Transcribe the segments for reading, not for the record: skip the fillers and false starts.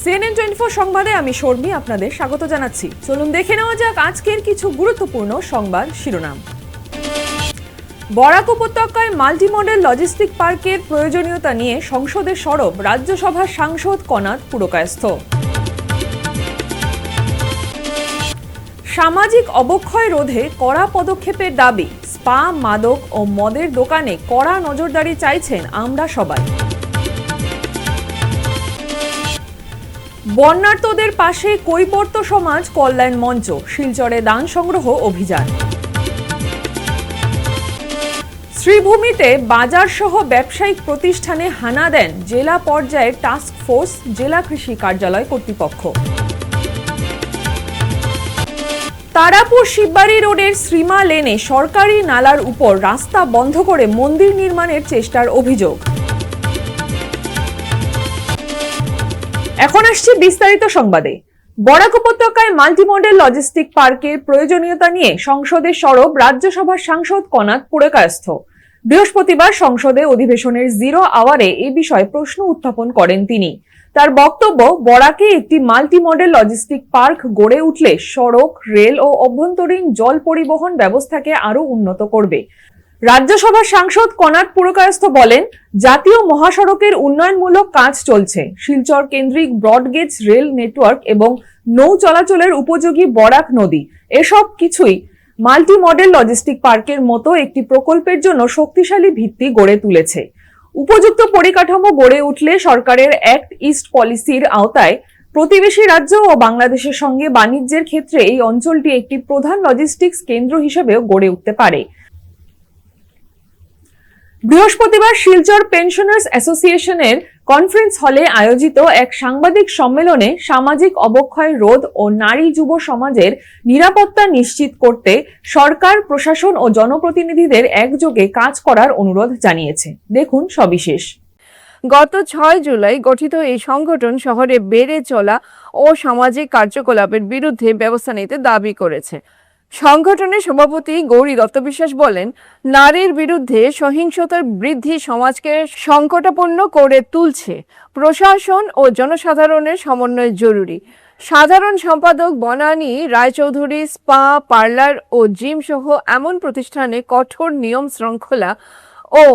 CNN 24 সংবাদে আমি শর্মী আপনাদের স্বাগত জানাচ্ছি। চলুন দেখে নেওয়া যাক আজকের কিছু গুরুত্বপূর্ণ সংবাদ শিরোনাম। বরাক উপত্যকায় মাল্টি মডেল লজিস্টিক পার্কের প্রয়োজনীয়তা নিয়ে সংসদে সরব রাজ্যসভার সাংসদ কনাদ পুরকায়স্থ। সামাজিক অবক্ষয় রোধে কড়া পদক্ষেপের দাবি, স্পা, মাদক ও মদের দোকানে কড়া নজরদারি চাইছেন আমরা সবাই। বন্যার্তদের পাশে কৈবর্ত সমাজ কল্যাণ মঞ্চ, শিলচরে দান সংগ্রহ অভিযান। শ্রীভূমিতে বাজার সহ ব্যবসায়িক প্রতিষ্ঠানে হানা দেন জেলা পর্যায়ের টাস্ক ফোর্স, জেলা কৃষি কার্যালয় কর্তৃপক্ষ। তারাপুর শিববাড়ি রোডের শ্রীমা লেনে সরকারি নালার উপর রাস্তা বন্ধ করে মন্দির নির্মাণের চেষ্টার অভিযোগ। এখন আসছে বিস্তারিত সংবাদে। বরাক উপত্যকায় মাল্টি মডেল লজিস্টিক পার্কের প্রয়োজনীয়তা নিয়ে সংসদে সরব রাজ্যসভার সাংসদ কনাদ পুরকায়স্থ। বৃহস্পতিবার সংসদে অধিবেশনের জিরো আওয়ারে এ বিষয়ে প্রশ্ন উত্থাপন করেন তিনি। তার বক্তব্য, বরাকে একটি মাল্টি মডেল লজিস্টিক পার্ক গড়ে উঠলে সড়ক, রেল ও অভ্যন্তরীণ জল পরিবহন ব্যবস্থাকে আরো উন্নত করবে। রাজ্যসভার সাংসদ কনাদ পুরকায়স্থ বলেন, জাতীয় মহাসড়কের উন্নয়নমূলক কাজ চলছে। শিলচর কেন্দ্রিক ব্রডগেজ রেল নেটওয়ার্ক এবং নৌ চলাচলের উপযোগী বরাক নদী, এসব কিছুই মাল্টি মডেল লজিস্টিক পার্কের মতো একটি প্রকল্পের জন্য শক্তিশালী ভিত্তি গড়ে তুলেছে। উপযুক্ত পরিকাঠামো গড়ে উঠলে সরকারের অ্যাক্ট ইস্ট পলিসির আওতায় প্রতিবেশী রাজ্য ও বাংলাদেশের সঙ্গে বাণিজ্যের ক্ষেত্রে এই অঞ্চলটি একটি প্রধান লজিস্টিক্স কেন্দ্র হিসেবেও গড়ে উঠতে পারে। বৃহস্পতিবার শিলচর পেনশনার্স অ্যাসোসিয়েশনের কনফারেন্স হলে আয়োজিত এক সাংবাদিক সম্মেলনে সামাজিক অবক্ষয় রোধ ও নারী যুব সমাজের নিরাপত্তা নিশ্চিত করতে সরকার, প্রশাসন ও জনপ্রতিনিধিদের একযোগে কাজ করার অনুরোধ জানিয়েছে। দেখুন সবিশেষ। গত 6 জুলাই গঠিত এই সংগঠন শহরে বেড়ে চলা অসামাজিক কার্যকলাপের বিরুদ্ধে ব্যবস্থা নিতে দাবি করেছে। সংগঠনের সভাপতি গৌরী দত্ত বিশ্বাস বলেন, নারীর বিরুদ্ধে সহিংসতার বৃদ্ধি সমাজকে সংকটাপন্ন করে তুলছে। প্রশাসন ও জনসাধারণের সমন্বয় জরুরি। সাধারণ সম্পাদক বনানী রায়চৌধুরী স্পা, পার্লার ও জিম সহ এমন প্রতিষ্ঠানে কঠোর নিয়ম শৃঙ্খলা ও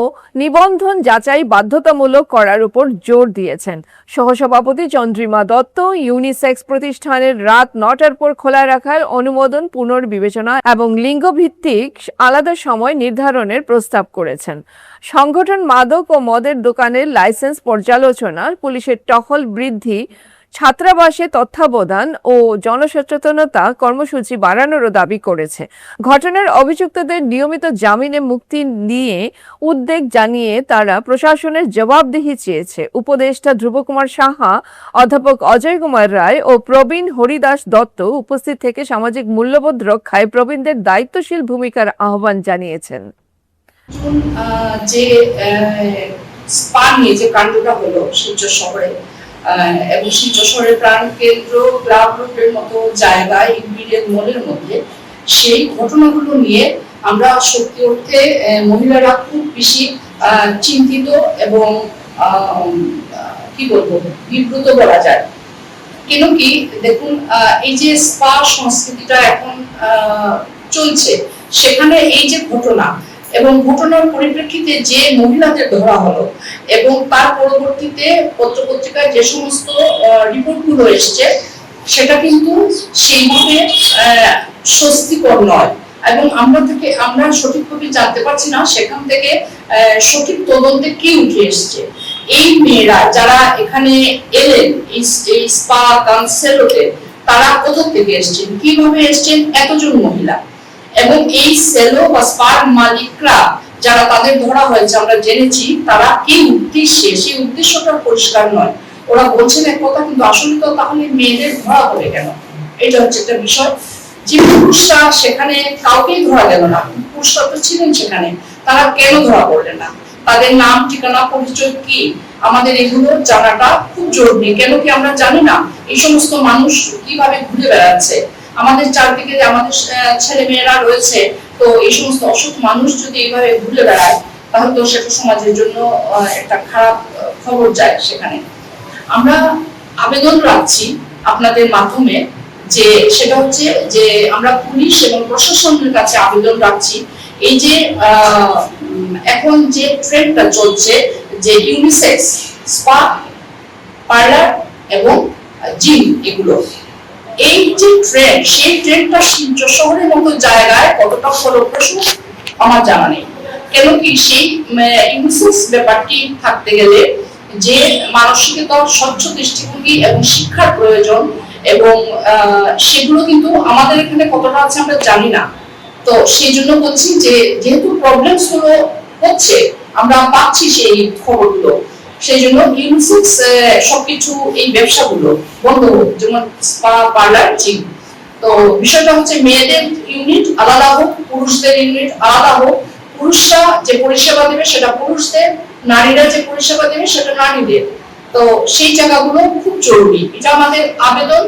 নিবন্ধন যাচাই বাধ্যতামূলক করার উপর জোর দিয়েছেন। সহসভাপতি চন্দ্রিমা দত্ত ইউনিসেক্স প্রতিষ্ঠানের রাত 9টার পর খোলা রাখার অনুমোদন পুনর্বিবেচনা এবং লিঙ্গভিত্তিক আলাদা সময় নির্ধারণের প্রস্তাব করেছেন। সংগঠন মাদক ও মদের দোকানের লাইসেন্স পর্যালোচনা, পুলিশের টহল বৃদ্ধি, ছাত্রাবাসে তত্ত্বাবধান ও জনসচেতনতা কর্মসূচি বাড়ানোরও দাবি করেছে। ঘটনার অভিযুক্তদের নিয়মিত জামিনে মুক্তি নিয়ে উদ্বেগ জানিয়ে তারা প্রশাসনের জবাবদিহি চেয়েছে। উপদেষ্টা ধ্রুবকুমার সাহা, অধ্যাপক অজয় কুমার রায় ও প্রবীণ হরিদাস দত্ত উপস্থিত থেকে সামাজিক মূল্যবোধ রক্ষায় প্রবীণদের দায়িত্বশীল ভূমিকার আহ্বান জানিয়েছেন। যে স্পা নিয়ে যে কাণ্ডটা হলো শিলচর শহরে এবং শিলচর শহরের প্রাণ কেন্দ্র ক্লাব রোডের মতো জায়গায় ইম্পিরিয়াল মলের মধ্যে, সেই ঘটনাগুলো নিয়ে আমরা সত্যি অর্থে মহিলারা খুব বেশি চিন্তিত এবং কি বলবো, বিব্রত বলা যায়। কেন কি দেখুন, এই যে স্পা সংস্কৃতিটা এখন চলছে, সেখানে এই যে ঘটনা এবং ঘটনার পরিপ্রেক্ষিতে যে মহিলাদের ধরা হলো এবং তার পরবর্তীতে পত্রপত্রিকায় যে সমস্ত রিপোর্টগুলো এসছে, সেটা কিন্তু সেইভাবে স্বস্তিকর নয় এবং আমরা সঠিকভাবে জানতে পারছি না সেখান থেকে সঠিক তদন্তে কি উঠে এসছে। এই মেয়েরা যারা এখানে এলেন এই স্পা কাউন্সিলতে, তারা কোথা থেকে এসছেন, কিভাবে এসছেন এতজন মহিলা, এবং এই সেলো বা স্পার মালিকরা যারা তাদের ধরা হয়েছে আমরা জেনেছি তারা কি উদ্দেশ্যে, সেই উদ্দেশ্যটা পরিষ্কার নয়। ওরা বলছেন এক কথা, কিন্তু আসলে তো তাহলে মেয়েদের ধরা হবে কেন, এটা হচ্ছে একটা বিষয়। যে পুরুষরা সেখানে কাউকেই ধরা গেল না, পুরুষরা তো ছিলেন সেখানে, তারা কেন ধরা পড়লেন না, তাদের নাম, ঠিকানা, পরিচয় কি, আমাদের এগুলো জানাটা খুব জরুরি। কেন কি আমরা জানি না এই সমস্ত মানুষ কিভাবে ঘুরে বেড়াচ্ছে আমাদের চারদিকে, যে আমাদের ছেলে মেয়েরা রয়েছে, তো এই সমস্ত অসৎ মানুষ যদি এইভাবে ঘুরে বেড়ায় তাহলে তো সেটা সমাজের জন্য একটা খারাপ খবর যায়। সেখানে আমরা আবেদন রাখছি আপনাদের মাধ্যমে, যে সেটা হচ্ছে যে আমরা পুলিশ এবং প্রশাসনের কাছে আবেদন রাখছি, এই যে এখন যে ট্রেন্ডটা চলছে যে ইউনিসেক্স স্পা, পার্লার এবং জিম, এগুলো এই যে ট্রেন্ড, সেই ট্রেন্ডটা শিলচর শহরের মতো জায়গায় কতটা ফলপ্রসূ আমার জানা নেই। কেন কি সেই ইউনিসেক্স ব্যাপারটি থাকতে গেলে যে মানসিকতা, স্বচ্ছ দৃষ্টিভঙ্গি এবং শিক্ষার প্রয়োজন, এবং সেগুলো কিন্তু আমাদের এখানে কতটা আছে আমরা জানি না। তো সেই জন্য বলছি যে যেহেতু প্রবলেমস গুলো হচ্ছে, আমরা পাচ্ছি সেই খবরগুলো, সেই জন্য ইউনিসেক্স সবকিছু এই ব্যবসাগুলো বন্ধ হোক, যেমন স্পা, পার্লার, জিম। তো বিষয়টা হচ্ছে মেয়েদের ইউনিট আলাদা হোক, পুরুষদের ইউনিট আলাদা হোক, পুরুষরা যে পরিষেবা দেবে সেটা পুরুষদের, নারীরা যে পরিষেবা দেবে সেটা নারীদের। তো সেই জায়গাগুলো খুব জরুরি, এটা আমাদের আবেদন,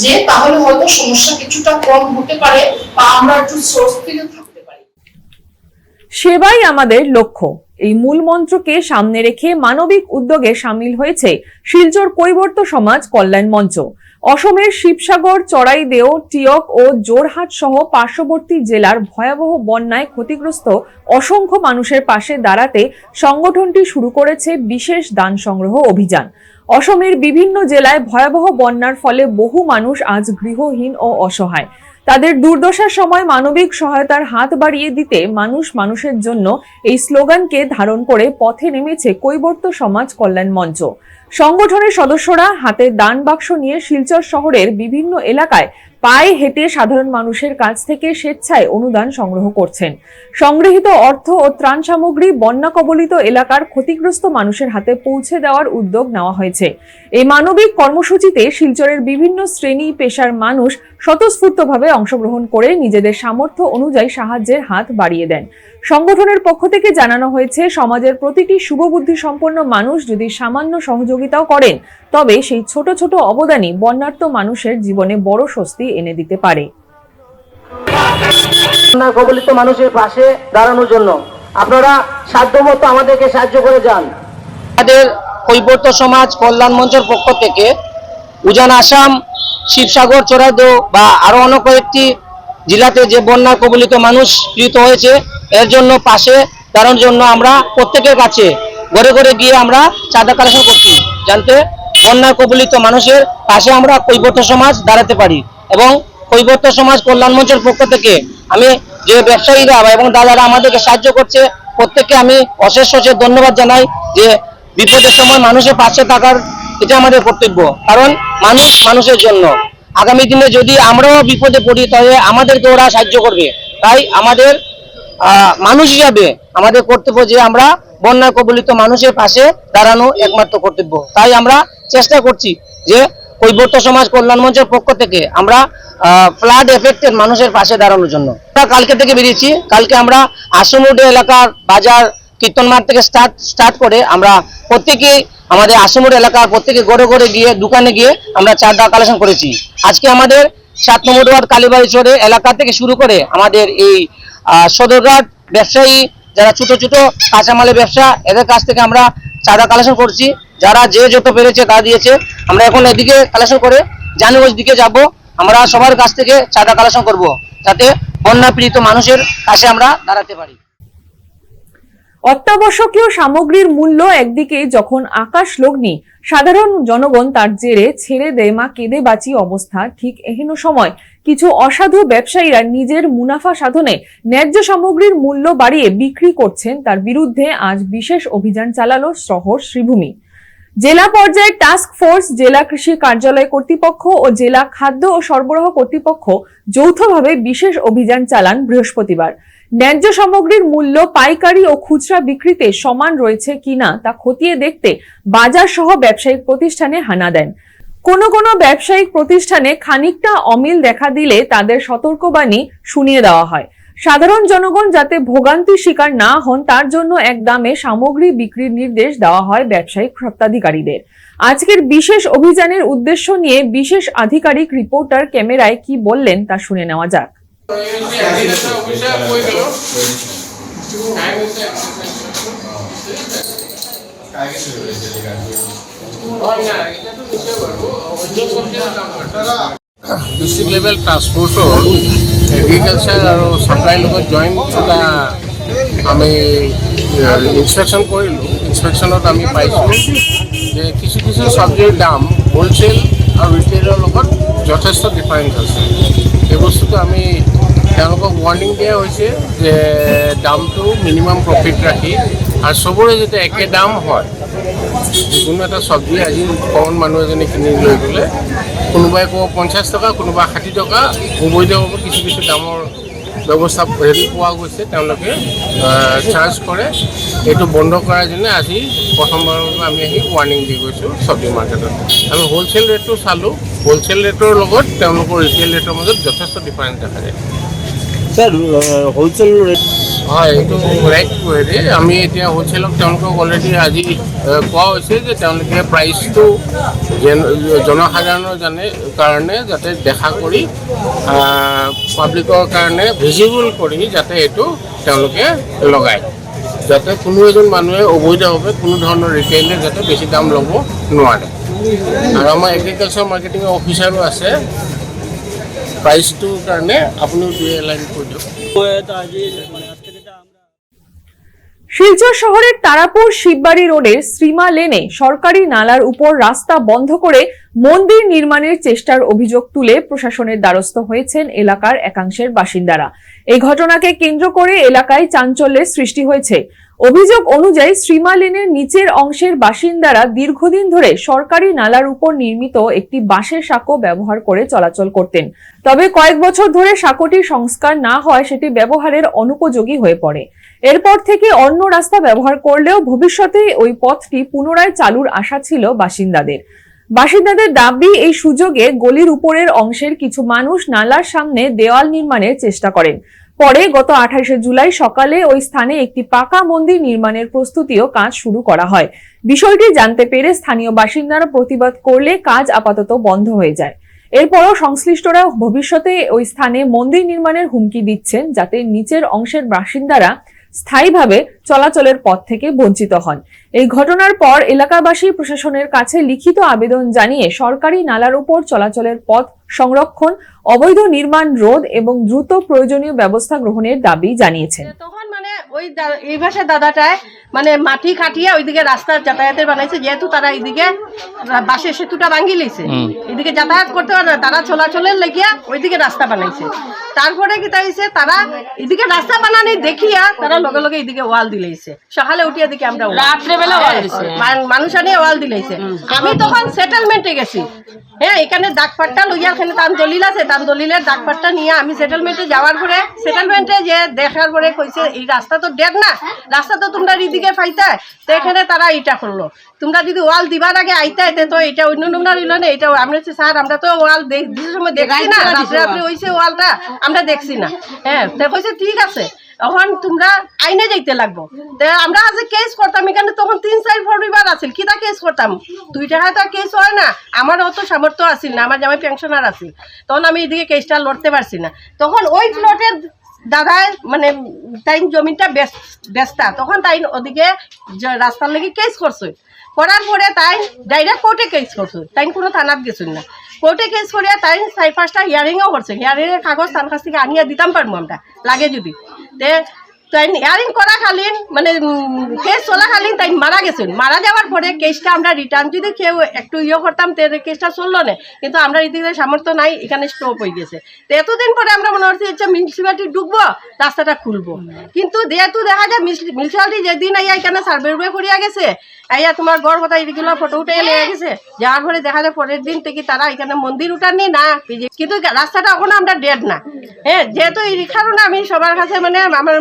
যে তাহলে হয়তো সমস্যা কিছুটা কম হতে পারে বা আমরা একটু স্বস্তিতে থাকতে পারি। সেবাই আমাদের লক্ষ্য, এই মূল মন্ত্রকে সামনে রেখে মানবিক উদ্যোগে সামিল হয়েছে শিলচর কৈবর্ত সমাজ কল্যাণ মঞ্চ। অসমের শিবসাগর, চড়াইদেও, টিয়ক ও জোরহাট সহ পার্শ্ববর্তী জেলার ভয়াবহ বন্যায় ক্ষতিগ্রস্ত অসংখ্য মানুষের পাশে দাঁড়াতে সংগঠনটি শুরু করেছে বিশেষ দান সংগ্রহ অভিযান। অসমের বিভিন্ন জেলায় ভয়াবহ বন্যার ফলে বহু মানুষ আজ গৃহহীন ও অসহায়। তাদের দুর্দশার সময় মানবিক সহায়তার হাত বাড়িয়ে দিতে মানুষ মানুষের জন্য এই স্লোগানকে ধারণ করে পথে নেমেছে কৈবর্ত সমাজ কল্যাণ মঞ্চ। সংগঠনের সদস্যরা হাতে দান বাক্স নিয়ে শিলচর শহরের বিভিন্ন এলাকায় পায়ে হেঁটে সাধারণ মানুষের কাছ থেকে স্বেচ্ছায় অনুদান সংগ্রহ করছেন। সংগৃহীত অর্থ ও ত্রাণ সামগ্রী বন্যা কবলিত এলাকার ক্ষতিগ্রস্ত মানুষের হাতে পৌঁছে দেওয়ার উদ্যোগ নেওয়া হয়েছে। এই মানবিক কর্মসূচিতে শিলচরের বিভিন্ন শ্রেণী পেশার মানুষ স্বতঃস্ফূর্তভাবে অংশগ্রহণ করে নিজেদের সামর্থ্য অনুযায়ী সাহায্যের হাত বাড়িয়ে দেন। সংগঠনের পক্ষ থেকে জানানো হয়েছে, সমাজের প্রতিটি শুভবুদ্ধি সম্পন্ন মানুষ যদি সামান্য সহযোগিতাও করেন, তবে সেই ছোট ছোট অবদানই বন্যার্ত মানুষের জীবনে বড় স্বস্তি এনে দিতে পারে। বন্যা কবলিত মানুষের পাশে দাঁড়ানোর জন্য আপনারা সাধ্যমতো আমাদেরকে সাহায্য করে যান। আমাদের কৈবর্ত সমাজ কল্যাণ মঞ্চের পক্ষ থেকে উজান আসাম, শিবসাগর, চড়াইদেও বা আরো অনেক কয়েকটি জেলাতে যে বন্যা কবলিত মানুষ পীড়িত হয়েছে, এর জন্য পাশে দাঁড়ানোর জন্য আমরা প্রত্যেকের কাছে ঘরে ঘরে গিয়ে আমরা চাঁদা কালেকশন করছি, যাতে বন্যা কবলিত মানুষের পাশে আমরা কৈবর্ত সমাজ দাঁড়াতে পারি। এবং কৈবর্ত সমাজ কল্যাণ মঞ্চের পক্ষ থেকে আমি যে ব্যবসায়ীরা এবং দাদারা আমাদেরকে সাহায্য করছে, প্রত্যেককে আমি অশেষ অশেষ ধন্যবাদ জানাই, যে বিপদের সময় মানুষের পাশে থাকার এটা আমাদের কর্তব্য। কারণ মানুষ মানুষের জন্য, আগামী দিনে যদি আমরাও বিপদে পড়ি তাহলে আমাদেরকে ওরা সাহায্য করবে। তাই আমাদের মানুষ হিসাবে আমাদের কর্তব্য যে আমরা বন্যা কবলিত মানুষের পাশে দাঁড়ানো একমাত্র কর্তব্য। তাই আমরা চেষ্টা করছি যে কৈবর্ত সমাজ কল্যাণ মঞ্চের পক্ষ থেকে আমরা ফ্লাড এফেক্টেড মানুষের পাশে দাঁড়ানোর জন্য কালকে থেকে বেরিয়েছি। কালকে আমরা আসমুড এলাকার বাজার কীর্তন মাঠ থেকে স্টার্ট করে আমরা প্রত্যেকেই আমাদের আসমুড এলাকার প্রত্যেকে ঘরে ঘরে গিয়ে দোকানে গিয়ে আমরা চাঁদা কালেকশন করেছি। আজকে আমাদের 7 নম্বর ওয়ার্ড কালীবাড়ি চরে এলাকা থেকে শুরু করে আমাদের এই সদরঘাট ব্যবসায়ী যারা ছোট ছোট কাঁচামালের ব্যবসা, এদের কাছ থেকে আমরা চাঁদা কালেকশন করছি। যারা যে যত পেরেছে তা দিয়েছে। আমরা এখন এদিকে কালেকশন করে জানুগঞ্জ দিকে যাব, আমরা সবার কাছ থেকে চাঁদা কালেকশন করব, যাতে বন্যা পীড়িত মানুষের কাছে আমরা দাঁড়াতে পারি। অত্যাবশ্যকীয় সামগ্রীর মূল্য একদিকে যখন আকাশ লগ্নি, সাধারণ জনগণ তার জেরে ছেড়ে দেয় মা কেঁদে বাঁচি অবস্থা, ঠিক এহেন সময় কিছু অসাধু ব্যবসায়ীরা নিজের মুনাফা সাধনে ন্যায্য সামগ্রীর মূল্য বাড়িয়ে বিক্রি করছেন। তার বিরুদ্ধে আজ বিশেষ অভিযান চালালো শহর শ্রীভূমি। জেলা পর্যায়ে টাস্ক ফোর্স, জেলা কৃষি কার্যালয় কর্তৃপক্ষ ও জেলা খাদ্য ও সরবরাহ কর্তৃপক্ষ যৌথভাবে বিশেষ অভিযান চালান বৃহস্পতিবার। ন্যায্য সামগ্রীর মূল্য পাইকারি ও খুচরা বিক্রিতে সমান রয়েছে কিনা তা খতিয়ে দেখতে বাজার সহ ব্যবসায়িক প্রতিষ্ঠানে হানা দেন। কোনো কোনো ব্যবসায়িক প্রতিষ্ঠানে খানিকটা অমিল দেখা দিলে তাদের সতর্কবাণী শুনিয়ে দেওয়া হয়। সাধারণ জনগণ যাতে ভোগান্তির শিকার না হন তার জন্য এক দামে সামগ্রী বিক্রির নির্দেশ দেওয়া হয় ব্যবসায়িক স্বত্বাধিকারীদের। আজকের বিশেষ অভিযানের উদ্দেশ্য নিয়ে বিশেষ আধিকারিক রিপোর্টার ক্যামেরায় কি বললেন তা শুনে নেওয়া যাক। ডিস্ট্ৰিক্ট লেভেল টাস্ক ফ'ৰ্চৰ এগ্ৰিকালচাৰ আৰু ছাপ্লাইৰ লগত জইণ্ট এটা আমি ইনস্পেকশ্যন কৰিলোঁ। ইনস্পেকশ্যনত আমি পাইছোঁ যে কিছু কিছু চব্জিৰ দাম হোলচেল আৰু ৰিটেইলৰ লগত যথেষ্ট ডিফাৰেঞ্চ আছে। এই বস্তুটো আমি তেওঁলোকক ৱাৰ্ণিং দিয়া হৈছে যে দামটো মিনিমাম প্ৰফিট ৰাখি আৰু চবৰে যাতে একে দাম হয়। যিকোনো এটা চব্জি আজি কমন মানুহ এজনে কিনি লৈ গ'লে কোনোবাই ক'ব 50 টকা, কোনোবা 60 টকা, অবৈধভাৱে কিছু কিছু দামৰ ব্যৱস্থা পোৱা গৈছে, তেওঁলোকে চাৰ্জ কৰে। এইটো বন্ধ কৰাৰ জন্য আজি প্ৰথমবাৰৰ বাবে আমি আহি ৱাৰ্ণিং দি গৈছোঁ চব্জি মাৰ্কেটত। আমি হোলচেল ৰেটটো চালোঁ, হোলচেল ৰেটৰ লগত তেওঁলোকৰ ৰিটেইল ৰেটৰ মাজত যথেষ্ট ডিফাৰেঞ্চ দেখা যায়। স্যার হোলসেল রেট হয়, এইটো ৰাইট হেৰি আমি এতিয়া হোলচেলক তেওঁলোকক অলৰেডি আজি কোৱা হৈছে যে তেওঁলোকে প্ৰাইচটো জনসাধাৰণৰ কাৰণে যাতে দেখা কৰি পাব্লিকৰ কাৰণে ভিজিবল কৰি যাতে এইটো তেওঁলোকে লগায়, যাতে কোনো এজন মানুহে অবৈধভাৱে কোনো ধৰণৰ ৰিটেইলে যাতে বেছি দাম ল'ব নোৱাৰে। আৰু আমাৰ এগ্ৰিকালচাৰ মাৰ্কেটিং অফিচাৰো আছে, প্ৰাইচটোৰ কাৰণে আপুনিও দুই এলাইন কৰি দিয়ক। শিলচর শহরের তারাপুর শিববাড়ি রোডের শ্রীমা লেনে সরকারি নালার উপর রাস্তা বন্ধ করে মন্দির নির্মাণের চেষ্টার অভিযোগ তুলে প্রশাসনের দ্বারস্থ হয়েছেন এলাকার একাংশের বাসিন্দারা। এই ঘটনাকে কেন্দ্র করে এলাকায় চাঞ্চল্যের সৃষ্টি হয়েছে। অভিযোগ অনুযায়ী শ্রীমা লেনের নিচের অংশের বাসিন্দারা দীর্ঘদিন ধরে সরকারি নালার উপর নির্মিত একটি বাঁশের সাঁকো ব্যবহার করে চলাচল করতেন। তবে কয়েক বছর ধরে সাঁকোটির সংস্কার না হয় সেটি ব্যবহারের অনুপযোগী হয়ে পড়ে। এরপর থেকে অন্য রাস্তা ব্যবহার করলেও ভবিষ্যতে ওই পথটি পুনরায় চালুর আশা ছিল বাসিন্দাদের দাবি, এই সুযোগে গলির উপরের অংশের কিছু মানুষ নালার সামনে দেওয়াল নির্মাণের চেষ্টা করেন। পরে গত 28শে জুলাই সকালে ওই স্থানে একটি পাকা মন্দির নির্মাণের প্রস্তুতিও কাজ শুরু করা হয়। বিষয়টি জানতে পেরে স্থানীয় বাসিন্দারা প্রতিবাদ করলে কাজ আপাতত বন্ধ হয়ে যায়। এরপরও সংশ্লিষ্টরা ভবিষ্যতে ওই স্থানে মন্দির নির্মাণের হুমকি দিচ্ছেন, যাতে নিচের অংশের বাসিন্দারা স্থায়ীভাবে চলাচলের পথ থেকে বঞ্চিত হন। এই ঘটনার পর এলাকাবাসী প্রশাসনের কাছে লিখিত আবেদন জানিয়ে সরকারি নালার উপর চলাচলের পথ সংরক্ষণ, অবৈধ নির্মাণ রোধ এবং দ্রুত প্রয়োজনীয় ব্যবস্থা গ্রহণের দাবি জানিয়েছেন। তখন মানে ওই এই ভাষা দাদাটায় মানে মাটি কাটিয়ে ওইদিকে রাস্তা যাতায়াতের বানাইছে, যেহেতু তারা এইদিকে বাসের সেতুটা ভাঙি লইছে, এদিকে যাতায়াত করতে পারে না, তারা চলাচলের লেগিয়া ওইদিকে রাস্তা বানাইছে। তারপরে কি তাইছে তারা এদিকে রাস্তা বানানি দেখিয়া তারা লগে লগে এদিকে ওয়াল দিলেইছে। সকালে উঠিয়া দেখি আমরা রাত্রেবেলা মানুষ আনিয়ে ওয়াল দিলেইছে। আমি তখন সেটেলমেন্টে গেছি, হ্যাঁ, এখানে ডাকপাট্টা লইয়া এখানে তার দলিল আছে, তার দলিলের ডাকপাট্টা নিয়ে আমি সেটেলমেন্টে যাওয়ার পরে সেটেলমেন্টে যে দেখার পরে কইছে এই রাস্তা তো ডেক না, রাস্তা তো তোমরা এদিকে পাইতা, তো এখানে তারা এটা করলো, তোমরা যদি ওয়াল দিবার আগে আইতা তো এটা অন্য নোংরা রইল না, এটা আমরা স্যার আমরা তো ওয়াল দিতে সময় দেখছি না, রাত্রে হয়েছে ওয়ালটা আমরা দেখছি না, হ্যাঁ, কইছে ঠিক আছে এখন তোমরা আইনে যাইতে লাগবো। আমরা আজ কেস করতাম এখানে, তখন 3-4 পরিবার আছিল, কিতা কেস করতাম, 2 টাকায় তো কেস হয় না, আমার অত সামর্থ্য আসিল না, আমার জামাই পেনশনার আছিল, তখন আমি এদিকে কেসটা লড়তে পারছি না। তখন ওই প্লটের দাদায় মানে তাই জমিটা বেচতা, তখন তাই ওদিকে রাস্তার লেগে কেস করছে, করার পরে তাই ডাইরেক্ট কোর্টে কেস করছে, তাই কোনো থানাত গেছিল না, কোর্টে কেস করিয়া তাই 4-5টা হিয়ারিংও করছে, হিয়ারিংয়ের কাগজ তার কাছ থেকে আনিয়া দিতাম পারবো আমরা লাগে যদি। তাই হিয়ারিং করাকালীন মানে কেস চলাকালীন তাই মারা গেছেন, মারা যাওয়ার পরে কেসটা আমরা রিটার্ন যদি কেউ একটু করতাম কেসটা চললো না, কিন্তু আমরা এদিকে সামর্থ্য নাই, এখানে স্টপ হয়ে গেছে। তো এতদিন পরে আমরা মনে হচ্ছে ইচ্ছা মিউনিসিপ্যালিটি ঢুকবো, রাস্তাটা খুলবো, কিন্তু যেহেতু দেখা যায় মিউনিসিপ্যালিটি যেদিন আইয়া এখানে সার্ভে করিয়া গেছে, আইয়া তোমার গড় কথা এগুলো ফটো উঠে লেগে গেছে, যাওয়ার পরে দেখা যায় পরের দিন থেকে তারা এখানে মন্দির উঠাননি না, কিন্তু রাস্তাটা এখনো আমরা ডেড না, হ্যাঁ, যেহেতু এই কারণে আমি সবার কাছে মানে আমার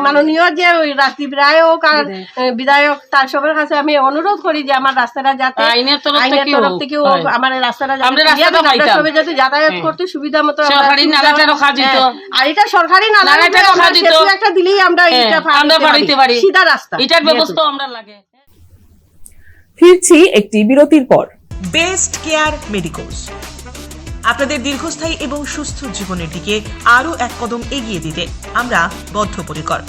মাননীয় যে ওই বিধায়ক আর বিধায়ক তার সবার কাছে আমি অনুরোধ করি যে আমার রাস্তাটা যাতে আইনের তরফ থেকে আমার রাস্তাটা যাতে যাতায়াত করতে সুবিধা মতো, আর এটা সরকারি নালা একটা দিলেই আমরা সিধা রাস্তা, এটার ব্যবস্থা আমরা লাগে। ফিরছি একটি বিরতির পর। বেস্ট কেয়ার মেডিকোস আপনাদের দীর্ঘস্থায়ী এবং সুস্থ জীবনের দিকে আরও এক কদম এগিয়ে দিতে আমরা বদ্ধপরিকর।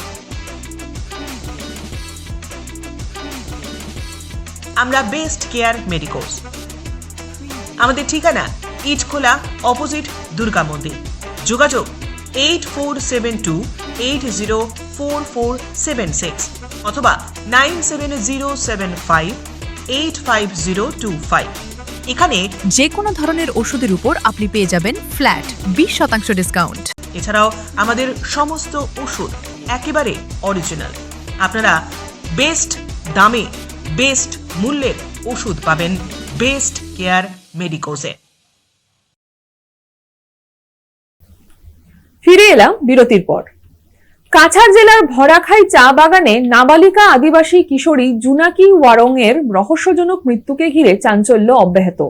আমরা বেস্ট কেয়ার মেডিকোস। আমাদের ঠিকানা ইটখোলা অপোজিট দুর্গা মন্দির। যোগাযোগ 8472804476 অথবা 9707585025। এখানে যে কোনো ধরনের ওষুধের উপর আপনি পেয়ে যাবেন ফ্ল্যাট 20% ডিসকাউন্ট। এছাড়াও আমাদের সমস্ত ওষুধ একেবারে অরিজিনাল। আপনারা বেস্ট দামে বেস্ট মূল্যের ওষুধ পাবেন বেস্ট কেয়ার মেডিকোসে। ফিরে এলাম বিরতির পর। কাছাড় জেলার ভরাখাই চা বাগানে নাবালিকা আদিবাসী কিশোরী জুনাকি ওয়ারং এর রহস্যজনক মৃত্যুকে ঘিরে চাঞ্চল্য অব্যাহত।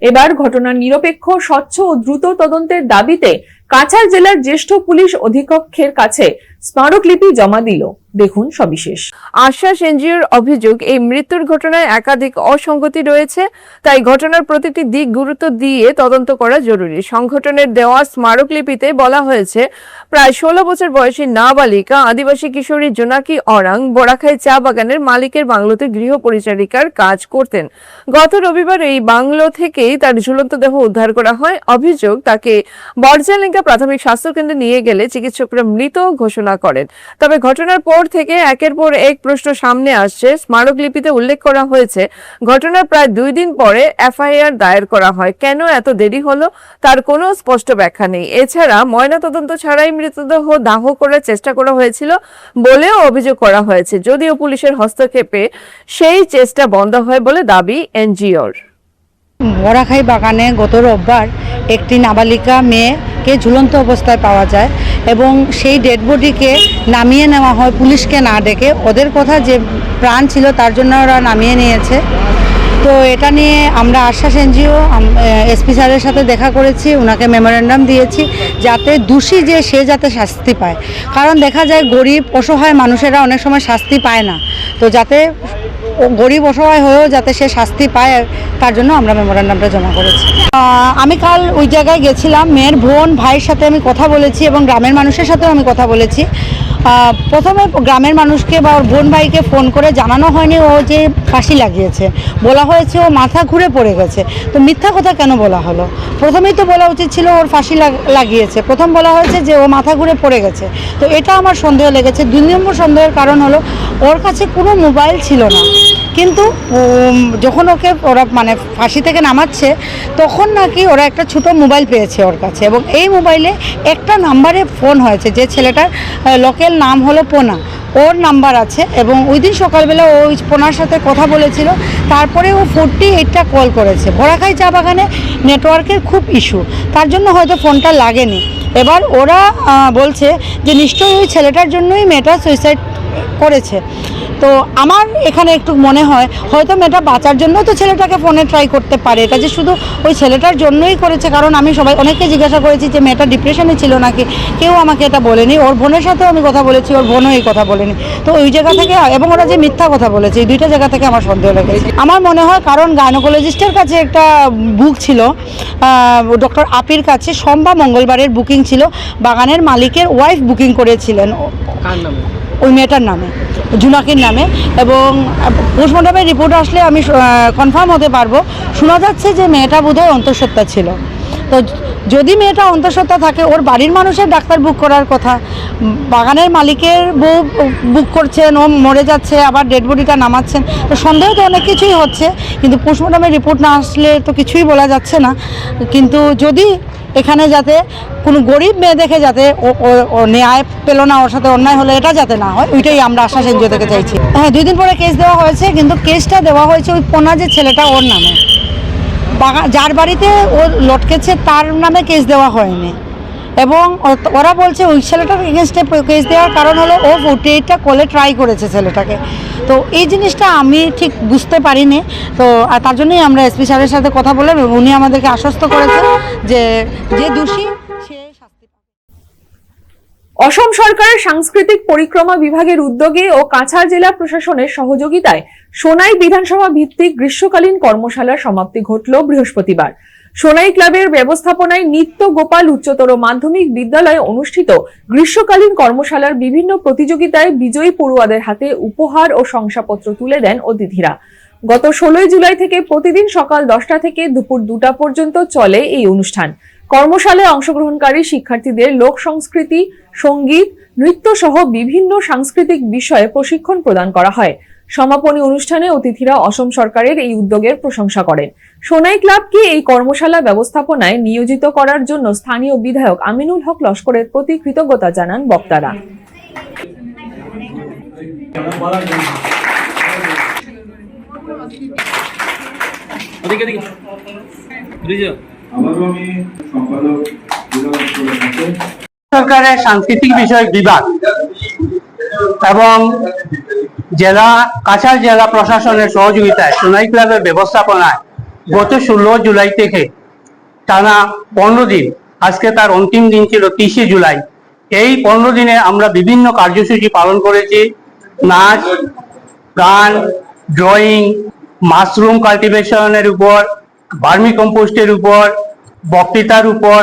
এবার ঘটনার নিরপেক্ষ, স্বচ্ছ ও দ্রুত তদন্তের দাবিতে কাছাড় জেলার জ্যেষ্ঠ পুলিশ অধীক্ষকের কাছে স্মারকলিপি জমা দিল। দেখুন সবিশেষ। আশ্বাস এনজিওর অভিযোগ, এই মৃত্যুর ঘটনায় একাধিক অসঙ্গতি রয়েছে, তাই ঘটনার প্রতিটি দিক গুরুত্ব দিয়ে তদন্ত করা জরুরি। সংগঠনের দেওয়া স্মারকলিপিতে বলা হয়েছে, প্রায় 16 বছর বয়সী নাবালিকা আদিবাসী কিশোরী জোনাকি অরাং বড়াখাই চা বাগানের মালিকের বাংলোতে গৃহ পরিচারিকার কাজ করতেন। গত রবিবার এই বাংলো থেকেই তার ঝুলন্ত দেহ উদ্ধার করা হয়। অভিযোগ, তাকে বর্জালিঙ্গা প্রাথমিক স্বাস্থ্যকেন্দ্রে নিয়ে গেলে চিকিৎসকরা মৃত ঘোষণা করেন। তবে ঘটনার পর থেকে একের পর এক প্রশ্ন সামনে আসছে। স্মারকলিপিতে উল্লেখ করা হয়েছে, ঘটনার প্রায় 2 দিন পরে এফআইআর দায়ের করা হয়। কেন এত দেরি হলো তার কোনো স্পষ্ট ব্যাখ্যা নেই। এছাড়া ময়নাতদন্ত ছাড়াই মৃতদেহ দাহ করার চেষ্টা করা হয়েছিল বলেও অভিযোগ করা হয়েছে, যদিও পুলিশের হস্তক্ষেপে সেই চেষ্টা বন্ধ হয় বলে দাবি এনজিওর। বড়াখাই বাগানে গত রোববার একটি নাবালিকা মেয়েকে ঝুলন্ত অবস্থায় পাওয়া যায় এবং সেই ডেড বডিকে নামিয়ে নেওয়া হয় পুলিশকে না ডেকে। ওদের কথা যে প্রাণ ছিল তার জন্য ওরা নামিয়ে নিয়েছে। তো এটা নিয়ে আমরা আশ্বাস এনজিও এসপি স্যারের সাথে দেখা করেছি, ওনাকে মেমোরেন্ডাম দিয়েছি যাতে দোষী যে সে যাতে শাস্তি পায়। কারণ দেখা যায় গরিব অসহায় মানুষেরা অনেক সময় শাস্তি পায় না, তো যাতে গরিব অসহায় হয়েও যাতে সে শাস্তি পায় তার জন্য আমরা মেমোরেন্ডামটা জমা করেছি। আমি কাল ওই জায়গায় গেছিলাম, মেয়ের বোন ভাইয়ের সাথে আমি কথা বলেছি এবং গ্রামের মানুষের সাথেও আমি কথা বলেছি। প্রথমে গ্রামের মানুষকে বা ওর বোন ভাইকে ফোন করে জানানো হয়নি ও যে ফাঁসি লাগিয়েছে, বলা হয়েছে ও মাথা ঘুরে পড়ে গেছে। তো মিথ্যা কথা কেন বলা হলো? প্রথমেই তো বলা উচিত ছিল ওর ফাঁসি লাগিয়েছে, প্রথম বলা হয়েছে যে ও মাথা ঘুরে পড়ে গেছে। তো এটা আমার সন্দেহ লেগেছে। 2 নম্বর সন্দেহের কারণ হলো ওর কাছে কোনো মোবাইল ছিল না, কিন্তু যখন ওকে ওরা মানে ফাঁসি থেকে নামাচ্ছে তখন নাকি ওরা একটা ছোট মোবাইল পেয়েছে ওর কাছে এবং এই মোবাইলে একটা নাম্বারে ফোন হয়েছে, যে ছেলেটার লোকাল নাম হলো পোনা, ওর নাম্বার আছে এবং ওই দিন সকালবেলা ওই পোনার সাথে কথা বলেছিল। তারপরে ও 48টা কল করেছে। বড়াখাই চা বাগানে নেটওয়ার্কের খুব ইস্যু, তার জন্য হয়তো ফোনটা লাগেনি। এবার ওরা বলছে যে নিশ্চয়ই ওই ছেলেটার জন্যই মেয়েটা সুইসাইড করেছে। তো আমার এখানে একটু মনে হয় হয়তো মেয়েটা বাঁচার জন্য তো ছেলেটাকে ফোনে ট্রাই করতে পারে, এটা যে শুধু ওই ছেলেটার জন্যই করেছে। কারণ আমি অনেককে জিজ্ঞাসা করেছি যে মেয়েটা ডিপ্রেশনে ছিল নাকি, কেউ আমাকে এটা বলেনি। ওর বোনের সাথেও আমি কথা বলেছি, ওর বোনও এই কথা বলেনি। তো ওই জায়গা থেকে এবং ওরা যে মিথ্যা কথা বলেছে, এই 2টা জায়গা থেকে আমার সন্দেহ লেগেছে। আমার মনে হয় কারণ গাইনোকোলজিস্টের কাছে একটা বুক ছিল, ডক্টর আপির কাছে সোমবার মঙ্গলবারের বুকিং ছিল, বাগানের মালিকের ওয়াইফ বুকিং করেছিলেন ওই মেয়েটার নামে, জুনাকির নামে। এবং পোস্টমর্টমের রিপোর্ট আসলে আমি কনফার্ম হতে পারবো। শোনা যাচ্ছে যে মেয়েটা বোধহয় অন্তঃসত্ত্বা ছিল। তো যদি মেয়েটা অন্তঃসত্ত্বা থাকে, ওর বাড়ির মানুষের ডাক্তার বুক করার কথা, বাগানের মালিকের বউ বুক করছেন, ও মরে যাচ্ছে, আবার ডেড বডিটা নামাচ্ছেন। তো সন্দেহ তো অনেক কিছুই হচ্ছে, কিন্তু পোস্টমর্টমের রিপোর্ট না আসলে তো কিছুই বলা যাচ্ছে না। কিন্তু যদি এখানে যাতে কোনো গরিব মেয়ে দেখে যাতে ও ন্যায় পেল না, ওর সাথে অন্যায় হলে এটা যাতে না হয়, ওইটাই আমরা আশ্বাস এনজিও থেকে চাইছি। হ্যাঁ, 2 দিন পরে কেস দেওয়া হয়েছে, কিন্তু কেসটা দেওয়া হয়েছে ওই পোনা যে ছেলেটা ওর নামে, যার বাড়িতে ও লটকেছে তার নামে কেস দেওয়া হয়নি। এবং ওরা বলছে ওই ছেলেটার এগেনস্টে কেস দেওয়ার কারণ হলো ও 48টা কলে ট্রাই করেছে ছেলেটাকে। তো এই জিনিসটা আমি ঠিক বুঝতে পারিনি। তো তার জন্যই আমরা এসপি স্যারের সাথে কথা বললাম এবং উনি আমাদেরকে আশ্বস্ত করেছেন যে যে দোষী সে শাস্তি পাবে। অসম সরকারের সাংস্কৃতিক পরিক্রমা বিভাগের উদ্যোগে ও কাছাড় জেলা প্রশাসনের সহযোগিতায় সোনাই বিধানসভা ভিত্তিক গ্রীষ্মকালীন কর্মশালার সমাপ্তি ঘটল বৃহস্পতিবার। সোনাই ক্লাবের ব্যবস্থাপনায় নিত্য গোপাল উচ্চতর মাধ্যমিক বিদ্যালয়ে অনুষ্ঠিত গ্রীষ্মকালীন কর্মশালার বিভিন্ন প্রতিযোগিতায় বিজয়ী পড়ুয়াদের হাতে উপহার ও শংসাপত্র তুলে দেন অতিথিরা। গত 16 জুলাই থেকে প্রতিদিন সকাল 10টা থেকে দুপুর 2টা পর্যন্ত চলে এই অনুষ্ঠান। কর্মশালায় অংশগ্রহণকারী শিক্ষার্থীদের লোক সংস্কৃতি, সঙ্গীত, নৃত্য সহ বিভিন্ন সাংস্কৃতিক বিষয়ে প্রশিক্ষণ প্রদান করা হয়। সমাপনী অনুষ্ঠানে অতিথিরা অসম সরকারের এই উদ্যোগের প্রশংসা করেন। সোনাই ক্লাবকে এই কর্মশালা ব্যবস্থাপনায় নিয়োজিত করার জন্য স্থানীয় বিধায়ক আমিনুল হক লস্করের প্রতি কৃতজ্ঞতা জানান বক্তারা। সরকারের সাংস্কৃতিক বিষয়ক বিভাগ এবং কাছাড় জেলা প্রশাসনের সহযোগিতায় সোনাই ক্লাবের ব্যবস্থাপনায় গত 16 জুলাই থেকে টানা 15 দিন, আজকে তার অন্তিম দিন ছিল 30 জুলাই। এই 15 দিনে আমরা বিভিন্ন কার্যসূচি পালন করেছি। নাচ, গান, ড্রয়িং, মাশরুম কাল্টিভেশনের উপর, ভার্মি কম্পোস্টের উপর, বক্তৃতার উপর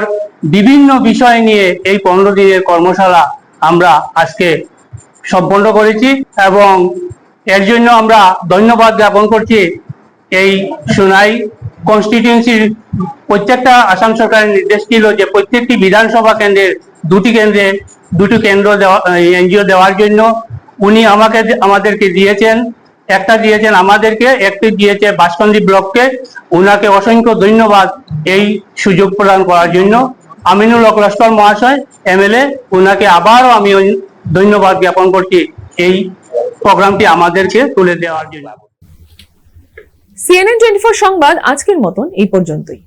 বিভিন্ন বিষয় নিয়ে এই 15 দিনের কর্মশালা আমরা আজকে সম্পন্ন করেছি এবং এর জন্য আমরা ধন্যবাদ জ্ঞাপন করছি এই সোনাই কনস্টিটিউয়েন্সির প্রত্যেকটা আসাম সরকারের নির্দেশ ছিল যে প্রত্যেকটি বিধানসভা কেন্দ্রের দুটি কেন্দ্র এনজিও দেওয়ার জন্য। উনি আমাদেরকে দিয়েছেন, একটা দিয়েছেন আমাদেরকে, একটি দিয়েছে বাঁশকান্দি ব্লককে। উনাকে অসংখ্য ধন্যবাদ এই সুযোগ প্রদান করার জন্য। আমিনুল হক লস্কর মহাশয় এমএলএ, উনাকে আবারও আমি ধন্যবাদ জ্ঞাপন করছি এই প্রোগ্রামটি আমাদেরকে তুলে দেওয়ার জন্য। CNN 24 সংবাদ আজকের মতন এই পর্যন্তই।